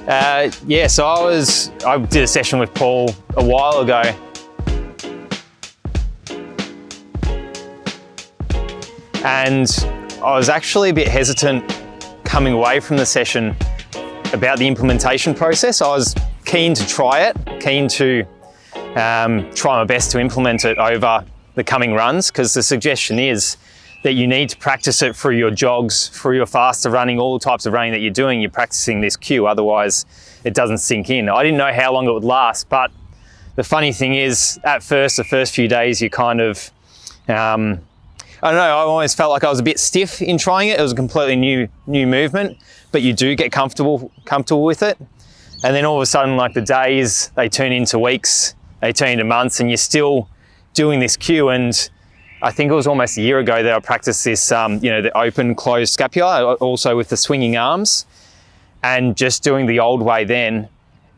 Yeah, so I did a session with Paul a while ago. And I was actually a bit hesitant coming away from the session about the implementation process. I was keen to try it, keen to try my best to implement it over the coming runs, because the suggestion is that you need to practice it through your jogs, through your faster running, all the types of running that you're doing, you're practicing this cue, otherwise it doesn't sink in. I didn't know how long it would last, but the funny thing is, at first, the first few days, you kind of, I don't know, I always felt like I was a bit stiff in trying it. It was a completely new movement, but you do get comfortable with it. And then all of a sudden, like, the days, they turn into weeks, they turn into months, and you're still doing this cue. And I think it was almost a year ago that I practiced this, the open, closed scapula, also with the swinging arms. And just doing the old way then,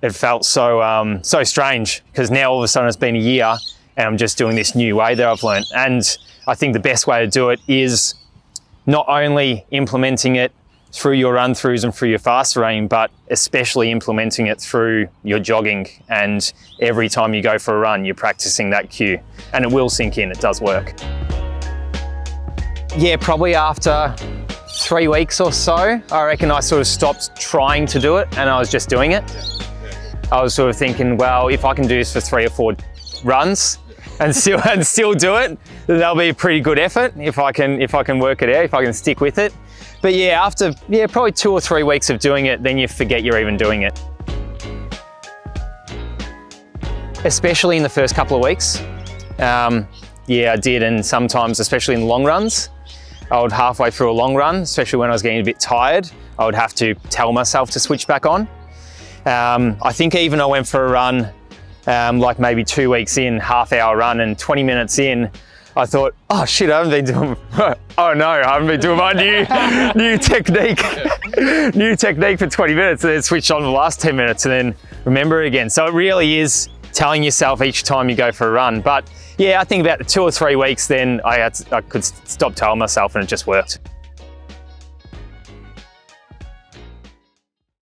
it felt so strange, because now all of a sudden it's been a year and I'm just doing this new way that I've learned. And I think the best way to do it is not only implementing it through your run-throughs and through your fast running, but especially implementing it through your jogging. And every time you go for a run, you're practicing that cue, and it will sink in, it does work. Yeah, probably after 3 weeks or so, I reckon I sort of stopped trying to do it and I was just doing it. I was sort of thinking, well, if I can do this for 3 or 4 runs and still do it, then that'll be a pretty good effort if I can work it out, if I can stick with it. But yeah, after probably 2 or 3 weeks of doing it, then you forget you're even doing it. Especially in the first couple of weeks. Yeah, I did, and sometimes, especially in long runs, I would halfway through a long run, especially when I was getting a bit tired, I would have to tell myself to switch back on. I think even I went for a run, like maybe 2 weeks in, half-hour run, and 20 minutes in, I thought, oh shit, I haven't been doing, oh no, I haven't been doing my new technique, new technique for 20 minutes, and then switch on the last 10 minutes and then remember it again. So it really is telling yourself each time you go for a run. But yeah, I think about 2 or 3 weeks, then I could stop telling myself and it just worked.